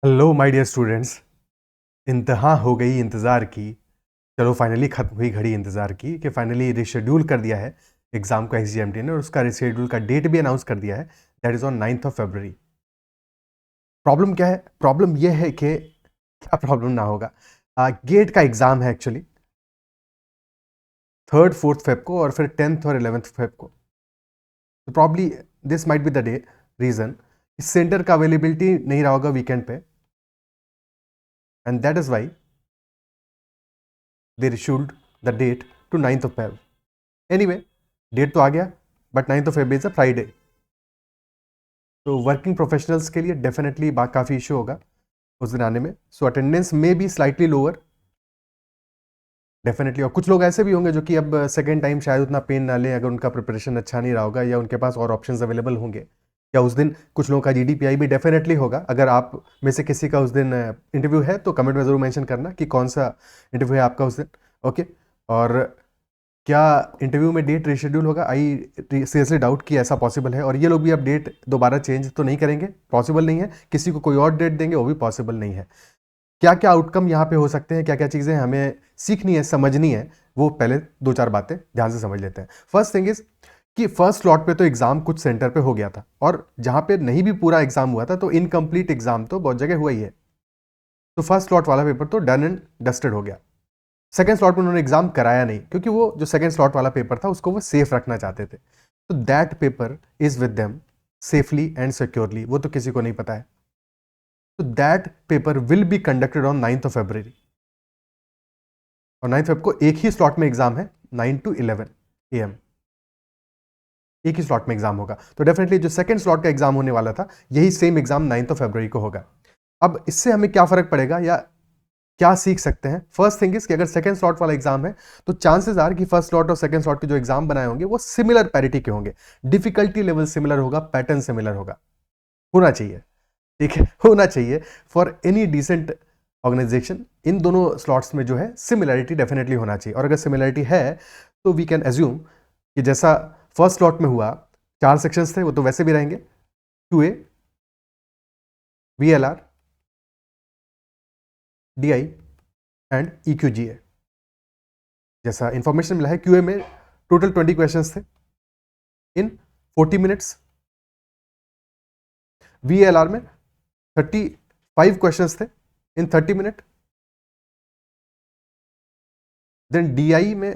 Hello my dear students. इंतहा हो गई इंतज़ार की। चलो फाइनली ख़त्म हुई घड़ी इंतज़ार की कि फाइनली रिशेड्यूल कर दिया है एग्ज़ाम को एसजीएमटी ने, और उसका रिशेड्यूल का डेट भी अनाउंस कर दिया है। That is on 9th of February. Problem क्या है? प्रॉब्लम यह है कि क्या प्रॉब्लम ना होगा, गेट का एग्ज़ाम है एक्चुअली 3rd 4th फेब को, और फिर 10th और 11th फेब को। तो probably this might be the day reason center का अवेलेबिलिटी नहीं रहा होगा वीकेंड पे, and that is why they issued the date to 9th of Feb. Anyway, date तो आ गया, but 9th of Feb is a Friday, तो working professionals के लिए डेफिनेटली काफ़ी इशू होगा उस दिन आने में। सो अटेंडेंस में बी स्लाइटली लोअर डेफिनेटली। और कुछ लोग ऐसे भी होंगे जो कि अब सेकेंड टाइम शायद उतना पेन ना लें अगर उनका प्रिपरेशन अच्छा नहीं रहा होगा, या उनके पास और ऑप्शंस अवेलेबल होंगे, या उस दिन कुछ लोगों का जीडीपीआई भी डेफिनेटली होगा। अगर आप में से किसी का उस दिन इंटरव्यू है तो कमेंट में ज़रूर मेंशन करना कि कौन सा इंटरव्यू है आपका उस दिन। ओके, और क्या इंटरव्यू में डेट रिशेड्यूल होगा? आई सीरियसली डाउट कि ऐसा पॉसिबल है, और ये लोग भी अब डेट दोबारा चेंज तो नहीं करेंगे, पॉसिबल नहीं है। किसी को कोई और डेट देंगे वो भी पॉसिबल नहीं है। क्या क्या आउटकम यहाँ पे हो सकते हैं, क्या क्या चीज़ें हमें सीखनी है, समझनी है, वो पहले दो चार बातें ध्यान से समझ लेते हैं। फर्स्ट थिंग इज कि फर्स्ट स्लॉट पे तो एग्जाम कुछ सेंटर पे हो गया था, और जहाँ पे नहीं भी पूरा एग्जाम हुआ था तो इनकम्प्लीट एग्जाम तो बहुत जगह हुआ ही है। तो फर्स्ट स्लॉट वाला पेपर तो डन एंड डस्टेड हो गया। सेकेंड स्लॉट में उन्होंने एग्जाम कराया नहीं, क्योंकि वो जो सेकेंड स्लॉट वाला पेपर था उसको वो सेफ रखना चाहते थे। तो that paper is with them safely and securely, वो तो किसी को नहीं पता है। तो that paper will be conducted on 9th of फरवरी, और 9th फेब को एक ही स्लॉट में एग्जाम है, 9 to 11 AM, एक ही स्लॉट में एग्जाम होगा। तो डेफिनेटली जो सेकेंड स्लॉट का एग्जाम होने वाला था यही सेम एग्जाम 9th ऑफ फरवरी को होगा। अब इससे हमें क्या फर्क पड़ेगा या क्या सीख सकते हैं? फर्स्ट थिंग इज कि अगर सेकंड स्लॉट वाला एग्जाम है तो चांसेस आर कि फर्स्ट स्लॉट और सेकंड स्लॉट के जो एग्जाम बनाए होंगे वो सिमिलर पैरिटी के होंगे, डिफिकल्टी लेवल सिमिलर होगा, पैटर्न सिमिलर होगा, होना चाहिए। ठीक है, होना चाहिए फॉर एनी डिसेंट ऑर्गेनाइजेशन। इन दोनों स्लॉट्स में जो है सिमिलरिटी डेफिनेटली होना चाहिए, और अगर सिमिलरिटी है तो वी कैन एज्यूम कि जैसा फर्स्ट स्लॉट में हुआ, 4 सेक्शंस थे वो तो वैसे भी रहेंगे, QA, VLR, DI and EQGA। जैसा इंफॉर्मेशन मिला है QA में टोटल 20 क्वेश्चंस थे इन 40 मिनट्स, VLR में 35 क्वेश्चंस थे इन 30 मिनट, देन DI में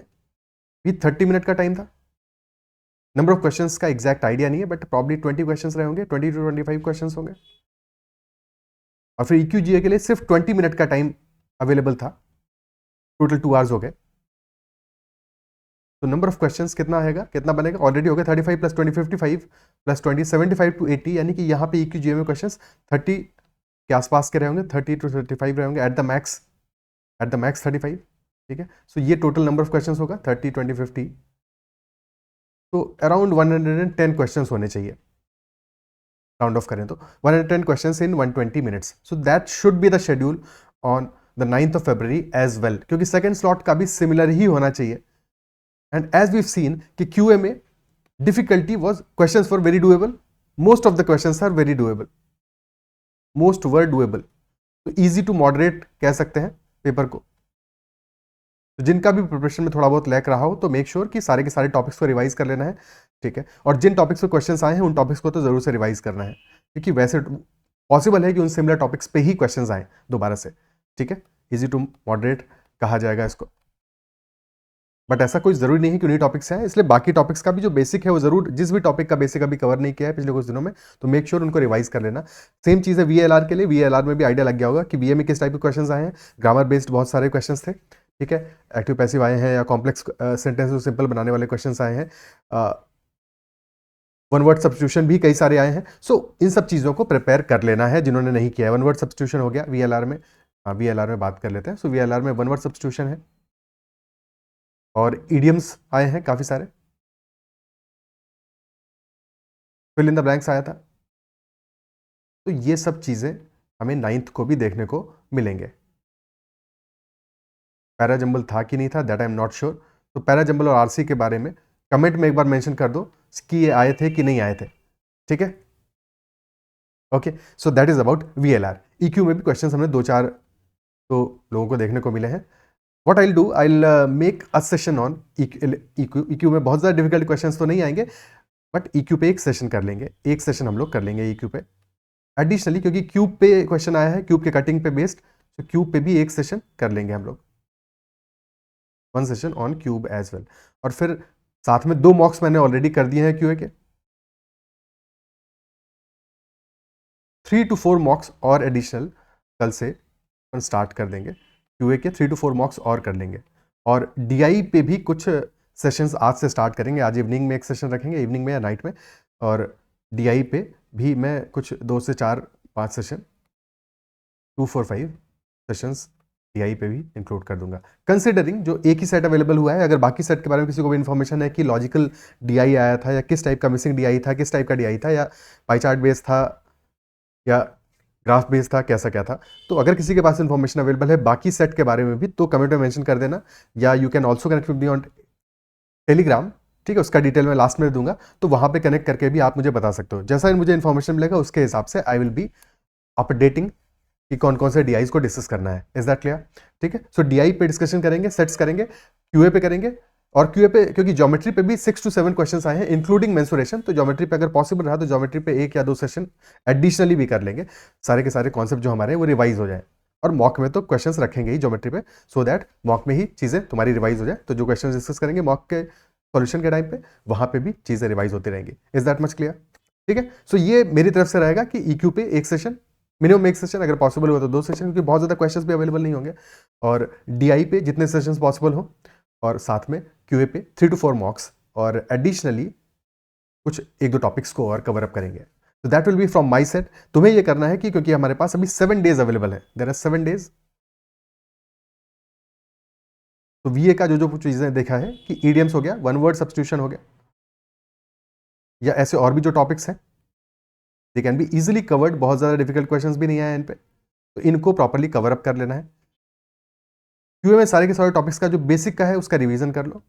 भी 30 मिनट का टाइम था। नंबर ऑफ क्वेश्चंस का एग्जैक्ट आइडिया नहीं है, बट प्रॉब्ली 20 क्वेश्चंस रहे होंगे, 20 to 25 क्वेश्चंस होंगे। और फिर EQGA के लिए सिर्फ 20 मिनट का टाइम अवेलेबल था, टोटल 2 आवर्स हो गए। तो नंबर ऑफ क्वेश्चंस कितना आएगा, कितना बनेगा? ऑलरेडी हो गया 35 प्लस 20 55 प्लस 20 75 to 80, यानी कि यहाँ पे EQGA में क्वेश्चंस 30 के आसपास के रहे होंगे, 30 to 35 रहे होंगे एट द मैक्स 35। ठीक है, सो ये टोटल नंबर ऑफ क्वेश्चंस होगा 30 20 50, तो अराउंड 110 क्वेश्चंस होने चाहिए, राउंड ऑफ करें तो 110 questions in 120 minutes. So that should be the schedule on the 9th of February as well, क्योंकि सेकेंड स्लॉट का भी सिमिलर ही होना चाहिए। एंड एज वी सीन कि QA में difficulty was questions for very doable, most of the questions are very doable, most were doable, तो easy to moderate कह सकते हैं पेपर को। तो जिनका भी प्रिपरेशन में थोड़ा बहुत लैक रहा हो तो मेक श्योर कि सारे के सारे टॉपिक्स को रिवाइज कर लेना है। ठीक है, और जिन टॉपिक्स पे क्वेश्चंस आए हैं उन टॉपिक्स को तो जरूर से रिवाइज करना है, क्योंकि वैसे पॉसिबल है कि उन सिमिलर टॉपिक्स पे ही क्वेश्चंस आए दोबारा से। ठीक है, इजी टू मॉडरेट कहा जाएगा इसको, बट ऐसा कोई जरूरी नहीं है कि उन्हीं टॉपिक्स हैं, इसलिए बाकी टॉपिक्स का भी जो बेसिक है वो जरूर, जिस भी टॉपिक का बेसिक अभी कवर नहीं किया है पिछले कुछ दिनों में, तो मेक श्योर उनको रिवाइज कर लेना। सेम चीज़ है VLR के लिए, VLR में भी आइडिया लग गया होगा कि BA में किस टाइप के क्वेश्चंस आए हैं। ग्रामर बेस्ड बहुत सारे क्वेश्चंस थे, ठीक है, एक्टिव पैसिव आए हैं, या कॉम्प्लेक्स सेंटेंस को सिंपल बनाने वाले क्वेश्चंस आए हैं, वन वर्ड सब्स्टिट्यूशन भी कई सारे आए हैं। सो इन सब चीज़ों को प्रिपेयर कर लेना है जिन्होंने नहीं किया है। वन वर्ड सब्स्टिट्यूशन हो गया VLR में, VLR में बात कर लेते हैं। सो VLR में वन वर्ड सब्स्टिट्यूशन है, और इडियम्स आए हैं काफ़ी सारे, फिल इन द ब्लैंक्स आया था। तो ये सब चीज़ें हमें 9th को भी देखने को मिलेंगे। पैरा जंबल था कि नहीं था, that I am not sure. तो पैरा जंबल और RC के बारे में कमेंट में एक बार मेंशन कर दो कि ये आए थे कि नहीं आए थे। ठीक है, okay, so that is about VLR। EQ में भी क्वेश्चन हमने 2-4 तो लोगों को देखने को मिले हैं। What I'll do, I'll make a session on EQ में बहुत ज़्यादा डिफिकल्ट क्वेश्चंस तो नहीं आएंगे, बट EQ पे एक सेशन कर लेंगे, एक सेशन हम लोग कर लेंगे EQ पे। एडिशनली क्योंकि क्यूब पे क्वेश्चन आया है, क्यूब के कटिंग पे बेस्ड, तो क्यूब पे भी एक सेशन कर लेंगे हम लोग, 1 session on cube as well. और फिर साथ में 2 मॉक्स मैंने ऑलरेडी कर दिए हैं QA के, 3 to 4 मॉक्स और एडिशनल कल से अपन स्टार्ट कर देंगे। QA के 3 to 4 मॉक्स और कर लेंगे, और DI पे भी कुछ सेशंस आज से स्टार्ट करेंगे। आज इवनिंग में एक सेशन रखेंगे, इवनिंग में या नाइट में, और DI पे भी मैं कुछ 2 से 4-5 सेशन, 2, 4, 5 सेशंस DI पे भी इंक्लूड कर दूंगा। कंसिडरिंग जो एक ही सेट अवेलेबल हुआ है, अगर बाकी सेट के बारे में किसी को भी इन्फॉर्मेशन है कि लॉजिकल DI आया था, या किस टाइप का मिसिंग DI था, किस टाइप का DI था, या पाई चार्ट बेस था या ग्राफ बेस था, कैसा क्या था, तो अगर किसी के पास इन्फॉर्मेशन अवेलेबल है बाकी सेट के बारे में भी, तो कमेंट में मेंशन कर देना, या you can also connect with me on Telegram, ठीक है, उसका डिटेल मैं लास्ट में दूंगा, तो वहां पे कनेक्ट करके भी आप मुझे बता सकते हो। जैसा ही मुझे इन्फॉर्मेशन मिलेगा उसके हिसाब से आई विल बी अपडेटिंग कि कौन कौन से DIs को डिस्कस करना है। Is that clear? ठीक है, सो DI पे डिस्कशन करेंगे, सेट्स करेंगे, QA पे करेंगे, और QA पे क्योंकि ज्योमेट्री पे भी 6 to 7 क्वेश्चंस आए हैं इंक्लूडिंग मेंसुरेशन, तो ज्योमेट्री पे अगर पॉसिबल रहा तो ज्योमेट्री पे 1 या 2 सेशन एडिशनली भी कर लेंगे, सारे के सारे कॉन्सेप्ट जो हमारे हैं वो रिवाइज हो जाए। और मॉक में तो क्वेश्चंस रखेंगे ही ज्योमेट्री पे, सो दैट मॉक में ही चीज़ें तुम्हारी रिवाइज हो जाए। तो जो क्वेश्चन डिस्कस करेंगे मॉक के सॉल्यूशन के टाइम पे, वहां पे भी चीज़ें रिवाइज होती रहेंगी। Is that much clear? ठीक है, सो ये मेरी तरफ से रहेगा कि EQ पे एक सेशन, मिनिमम एक सेशन, अगर पॉसिबल हो तो 2 सेशन, क्योंकि बहुत ज़्यादा क्वेश्चंस भी अवेलेबल नहीं होंगे, और DI पे जितने सेशंस पॉसिबल हो, और साथ में QA पे 3 to 4 मॉक्स, और एडिशनली कुछ 1-2 टॉपिक्स को और कवर अप करेंगे। तो that will be from my set. तुम्हें ये करना है कि क्योंकि हमारे पास अभी 7 डेज अवेलेबल है, देयर आर 7 डेज, तो VA का जो जो चीज़ें देखा है कि ईडियम्स हो गया, 1 वर्ड सब्स्टिट्यूशन हो गया, या ऐसे और भी जो टॉपिक्स हैं, they can be easily covered, बहुत ज़्यादा डिफिकल्ट क्वेश्चंस भी नहीं आए इन पे, तो इनको प्रॉपरली कवर अप कर लेना है। QA में सारे के सारे टॉपिक्स का जो बेसिक का है उसका रिवीजन कर लो,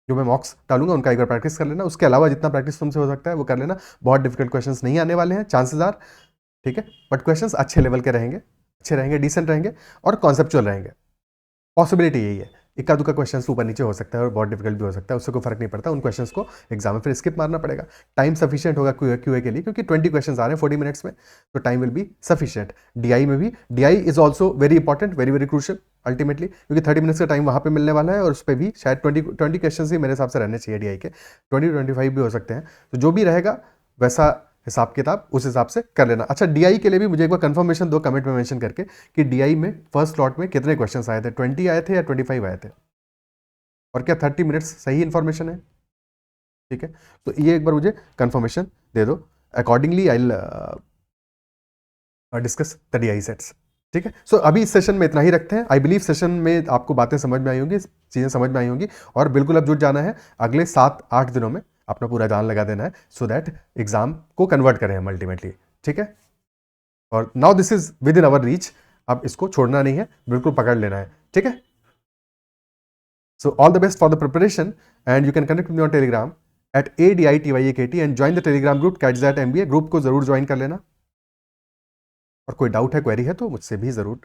जो मैं मॉक्स डालूंगा उनका एक बार प्रैक्टिस कर लेना, उसके अलावा जितना प्रैक्टिस तुमसे हो सकता है वो कर लेना। बहुत डिफिकल्ट क्वेश्चंस नहीं आने वाले हैं, चांसेस आर, ठीक है, बट क्वेश्चंस अच्छे लेवल के रहेंगे, अच्छे रहेंगे, डिसेंट रहेंगे, और कॉन्सेप्चुअल रहेंगे। पॉसिबिलिटी यही है, इक्का दुक्का क्वेश्चन ऊपर नीचे हो सकता है और बहुत डिफिकल्ट भी हो सकता है, उससे कोई फर्क नहीं पड़ता। उन क्वेश्चंस को एग्जाम में फिर स्किप मारना पड़ेगा, टाइम सफिशिएंट होगा QA के लिए, क्योंकि 20 क्वेश्चंस आ रहे हैं 40 मिनट्स में, तो time will be sufficient. DI में भी, DI is also very important, very very crucial ultimately, क्योंकि 30 मिनट्स का टाइम वहाँ पे मिलने वाला है, और उस पर भी शायद 20 क्वेश्चन ही मेरे हिसाब से रहने चाहिए DI के, 20-25 भी हो सकते हैं, तो जो भी रहेगा वैसा हिसाब किताब उस हिसाब से कर लेना। अच्छा, DI के लिए भी मुझे एक बार कंफर्मेशन दो कमेंट में मेंशन करके कि DI में फर्स्ट स्लॉट में कितने क्वेश्चंस आए थे, 20 आए थे या 25 आए थे, और क्या 30 मिनट्स सही इन्फॉर्मेशन है? ठीक है, तो ये एक बार मुझे कंफर्मेशन दे दो, accordingly I will discuss the DI sets. ठीक है, सो अभी इस सेशन में इतना ही रखते हैं। आई बिलीव सेशन में आपको बातें समझ में आई होंगी, चीज़ें समझ में आई होंगी, और बिल्कुल अब जुट जाना है, अगले 7-8 दिनों में अपना पूरा जान लगा देना है, सो दैट एग्जाम को कन्वर्ट करें हम अल्टीमेटली। ठीक है, और now this is with in our reach, अब इसको छोड़ना नहीं है, बिल्कुल पकड़ लेना है। ठीक है, so all the best for the preparation, and you can connect with me on Telegram at ADITYAKT and join the Telegram group CATSAT-MBA group को जरूर ज्वाइन कर लेना, और कोई डाउट है, क्वेरी है, तो मुझसे भी जरूर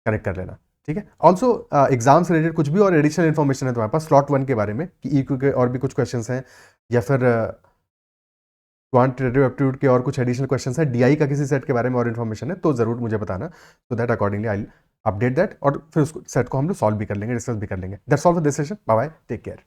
कनेक्ट कर लेना। ठीक है, ऑल्सो एग्जाम से रिलेटेड कुछ भी और एडिशनल इन्फॉर्मेशन है तुम्हारे पास स्लॉट 1 के बारे में, कि EQ के और भी कुछ क्वेश्चंस हैं, या फिर क्वांटिटेटिव एप्टीट्यूड के और कुछ एडिशनल क्वेश्चंस हैं, DI का किसी सेट के बारे में और इन्फॉर्मेशन है, तो जरूर मुझे बताना, so that accordingly I update that, और फिर उस सेट को हम लोग सॉल्व भी कर लेंगे, डिस्कस भी कर लेंगे। That's all for this session, bye bye, take care.